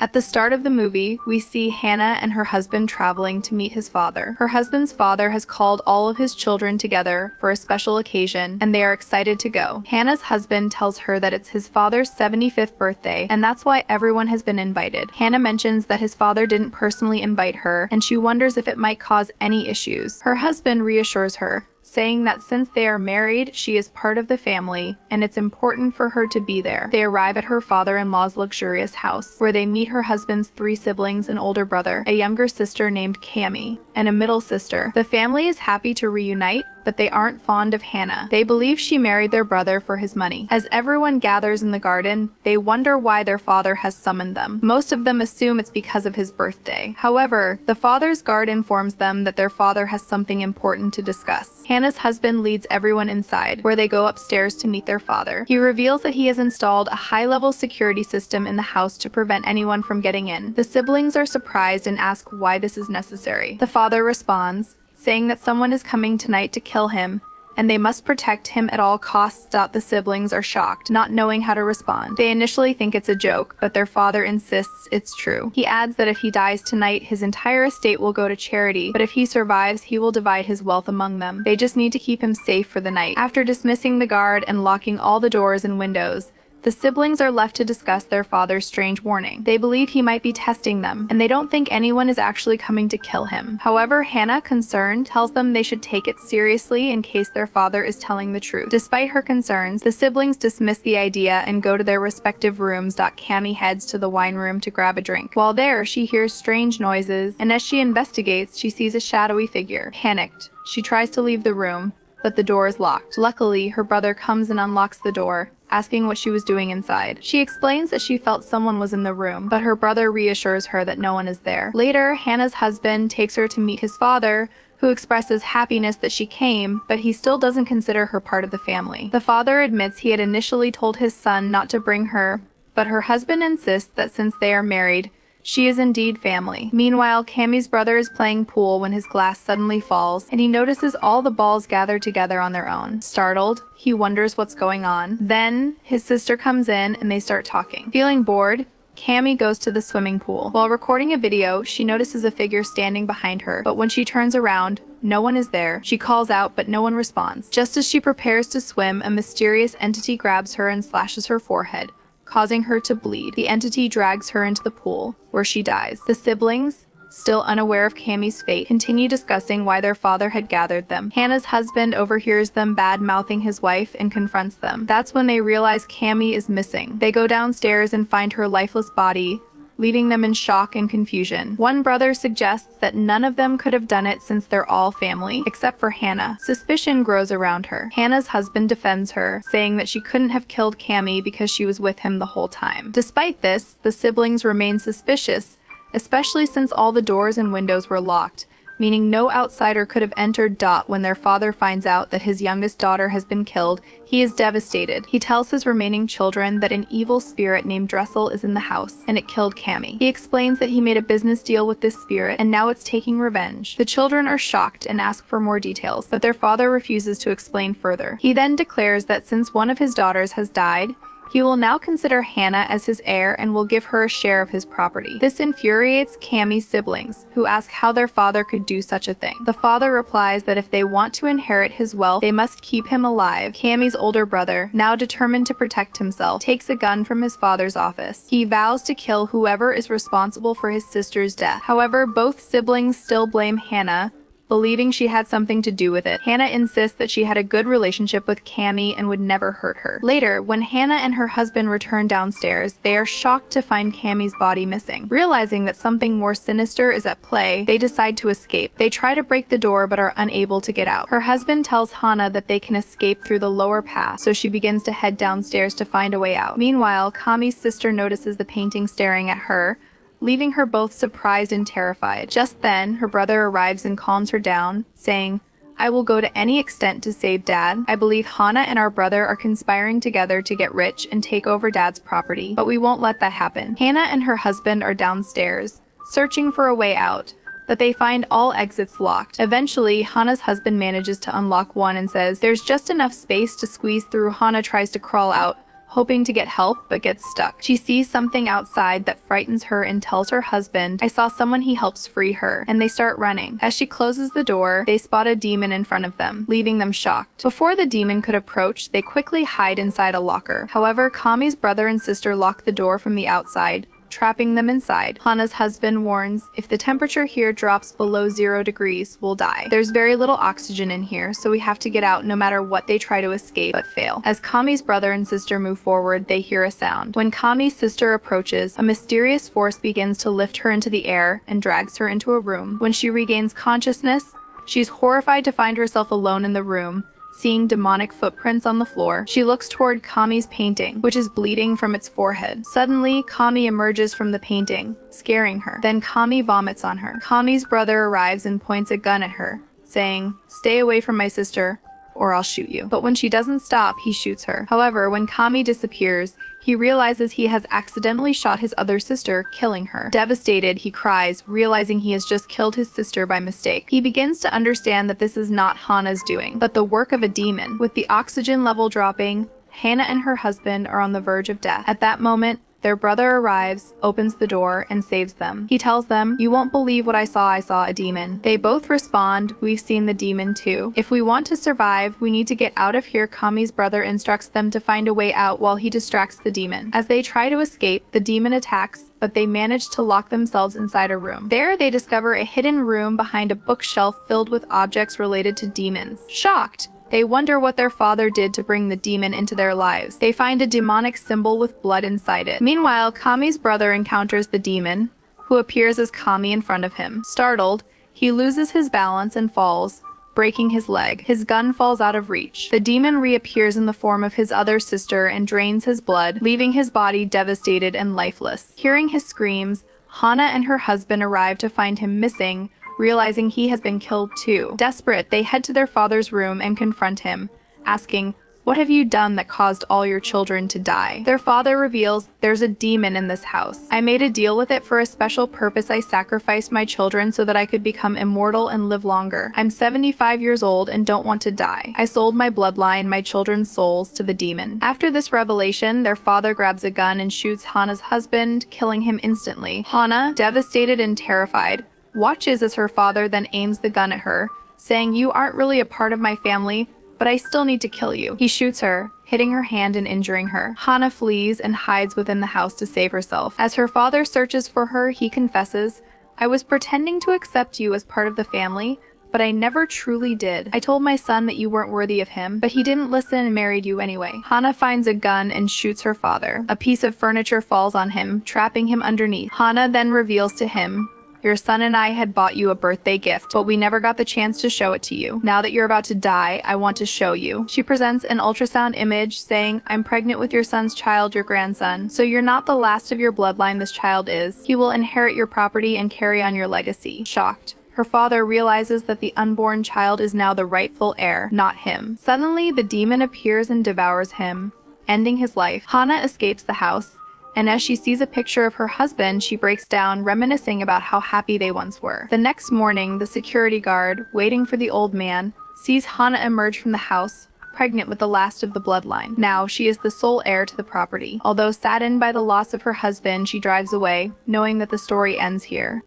At the start of the movie, we see Hannah and her husband traveling to meet his father. Her husband's father has called all of his children together for a special occasion, and they are excited to go. Hannah's husband tells her that it's his father's 75th birthday, and that's why everyone has been invited. Hannah mentions that his father didn't personally invite her, and she wonders if it might cause any issues. Her husband reassures her, saying that since they are married, she is part of the family, and it's important for her to be there. They arrive at her father-in-law's luxurious house, where they meet her husband's 3 siblings, an older brother, a younger sister named Cami, and a middle sister. The family is happy to reunite, but they aren't fond of Hannah. They believe she married their brother for his money. As everyone gathers in the garden, they wonder why their father has summoned them. Most of them assume it's because of his birthday. However, the father's guard informs them that their father has something important to discuss. Hannah's husband leads everyone inside, where they go upstairs to meet their father. He reveals that he has installed a high-level security system in the house to prevent anyone from getting in. The siblings are surprised and ask why this is necessary. The father responds, saying that someone is coming tonight to kill him, and they must protect him at all costs. The siblings are shocked, not knowing how to respond. They initially think it's a joke, but their father insists it's true. He adds that if he dies tonight, his entire estate will go to charity, but if he survives, he will divide his wealth among them. They just need to keep him safe for the night. After dismissing the guard and locking all the doors and windows, the siblings are left to discuss their father's strange warning. They believe he might be testing them, and they don't think anyone is actually coming to kill him. However, Hannah, concerned, tells them they should take it seriously in case their father is telling the truth. Despite her concerns, the siblings dismiss the idea and go to their respective rooms. Cami heads to the wine room to grab a drink. While there, she hears strange noises, and as she investigates, she sees a shadowy figure. Panicked, she tries to leave the room, but the door is locked. Luckily, her brother comes and unlocks the door, asking what she was doing inside. She explains that she felt someone was in the room, but her brother reassures her that no one is there. Later, Hannah's husband takes her to meet his father, who expresses happiness that she came, but he still doesn't consider her part of the family. The father admits he had initially told his son not to bring her, but her husband insists that since they are married, she is indeed family. Meanwhile, Cami's brother is playing pool when his glass suddenly falls, and he notices all the balls gathered together on their own. Startled, he wonders what's going on. Then, his sister comes in and they start talking. Feeling bored, Cami goes to the swimming pool. While recording a video, she notices a figure standing behind her, but when she turns around, no one is there. She calls out, but no one responds. Just as she prepares to swim, a mysterious entity grabs her and slashes her forehead, causing her to bleed. The entity drags her into the pool, where she dies. The siblings, still unaware of Cami's fate, continue discussing why their father had gathered them. Hannah's husband overhears them bad-mouthing his wife and confronts them. That's when they realize Cami is missing. They go downstairs and find her lifeless body, leaving them in shock and confusion. One brother suggests that none of them could have done it since they're all family, except for Hannah. Suspicion grows around her. Hannah's husband defends her, saying that she couldn't have killed Cami because she was with him the whole time. Despite this, the siblings remain suspicious, especially since all the doors and windows were locked, meaning no outsider could have entered. When their father finds out that his youngest daughter has been killed, he is devastated. He tells his remaining children that an evil spirit named Dressel is in the house, and it killed Cami. He explains that he made a business deal with this spirit, and now it's taking revenge. The children are shocked and ask for more details, but their father refuses to explain further. He then declares that since one of his daughters has died, he will now consider Hannah as his heir and will give her a share of his property. This infuriates Cami's siblings, who ask how their father could do such a thing. The father replies that if they want to inherit his wealth, they must keep him alive. Cami's older brother, now determined to protect himself, takes a gun from his father's office. He vows to kill whoever is responsible for his sister's death. However, both siblings still blame Hannah, believing she had something to do with it. Hannah insists that she had a good relationship with Cami and would never hurt her. Later, when Hannah and her husband return downstairs, they are shocked to find Cami's body missing. Realizing that something more sinister is at play, they decide to escape. They try to break the door but are unable to get out. Her husband tells Hannah that they can escape through the lower path, so she begins to head downstairs to find a way out. Meanwhile, Cami's sister notices the painting staring at her, leaving her both surprised and terrified. Just then, her brother arrives and calms her down, saying, "I will go to any extent to save Dad. I believe Hannah and our brother are conspiring together to get rich and take over Dad's property, but we won't let that happen." Hannah and her husband are downstairs, searching for a way out, but they find all exits locked. Eventually, Hannah's husband manages to unlock one and says, "There's just enough space to squeeze through." Hannah tries to crawl out, hoping to get help but gets stuck. She sees something outside that frightens her and tells her husband, "I saw someone," he helps free her, and they start running. As she closes the door, they spot a demon in front of them, leaving them shocked. Before the demon could approach, they quickly hide inside a locker. However, Kami's brother and sister lock the door from the outside, trapping them inside. Hana's husband warns, "If the temperature here drops below 0 degrees, we'll die. There's very little oxygen in here, so we have to get out no matter what." They try to escape, but fail. As Kami's brother and sister move forward, they hear a sound. When Kami's sister approaches, a mysterious force begins to lift her into the air and drags her into a room. When she regains consciousness, she's horrified to find herself alone in the room, seeing demonic footprints on the floor. She looks toward Kami's painting, which is bleeding from its forehead. Suddenly, Kami emerges from the painting, scaring her. Then Kami vomits on her. Kami's brother arrives and points a gun at her, saying, "Stay away from my sister, or I'll shoot you." But when she doesn't stop, he shoots her. However, when Kami disappears, he realizes he has accidentally shot his other sister, killing her. Devastated, he cries, realizing he has just killed his sister by mistake. He begins to understand that this is not Hana's doing, but the work of a demon. With the oxygen level dropping, Hana and her husband are on the verge of death. At that moment, their brother arrives, opens the door, and saves them. He tells them, "You won't believe what I saw a demon." They both respond, "We've seen the demon too. If we want to survive, we need to get out of here." Kami's brother instructs them to find a way out while he distracts the demon. As they try to escape, the demon attacks, but they manage to lock themselves inside a room. There, they discover a hidden room behind a bookshelf filled with objects related to demons. Shocked, they wonder what their father did to bring the demon into their lives. They find a demonic symbol with blood inside it. Meanwhile, Kami's brother encounters the demon, who appears as Kami in front of him. Startled, he loses his balance and falls, breaking his leg. His gun falls out of reach. The demon reappears in the form of his other sister and drains his blood, leaving his body devastated and lifeless. Hearing his screams, Hana and her husband arrive to find him missing, realizing he has been killed too. Desperate, they head to their father's room and confront him, asking, "What have you done that caused all your children to die?" Their father reveals, "There's a demon in this house. I made a deal with it for a special purpose. I sacrificed my children so that I could become immortal and live longer. I'm 75 years old and don't want to die. I sold my bloodline, my children's souls, to the demon." After this revelation, their father grabs a gun and shoots Hana's husband, killing him instantly. Hana, devastated and terrified, watches as her father then aims the gun at her, saying, "You aren't really a part of my family, but I still need to kill you." He shoots her, hitting her hand and injuring her. Hana flees and hides within the house to save herself. As her father searches for her, he confesses, "I was pretending to accept you as part of the family, but I never truly did. I told my son that you weren't worthy of him, but he didn't listen and married you anyway." Hana finds a gun and shoots her father. A piece of furniture falls on him, trapping him underneath. Hana then reveals to him, "Your son and I had bought you a birthday gift, but we never got the chance to show it to you. Now that you're about to die, I want to show you." She presents an ultrasound image saying, "I'm pregnant with your son's child, your grandson. So you're not the last of your bloodline, this child is. He will inherit your property and carry on your legacy." Shocked, her father realizes that the unborn child is now the rightful heir, not him. Suddenly, the demon appears and devours him, ending his life. Hana escapes the house, and as she sees a picture of her husband, she breaks down, reminiscing about how happy they once were. The next morning, the security guard, waiting for the old man, sees Hana emerge from the house, pregnant with the last of the bloodline. Now, she is the sole heir to the property. Although saddened by the loss of her husband, she drives away, knowing that the story ends here.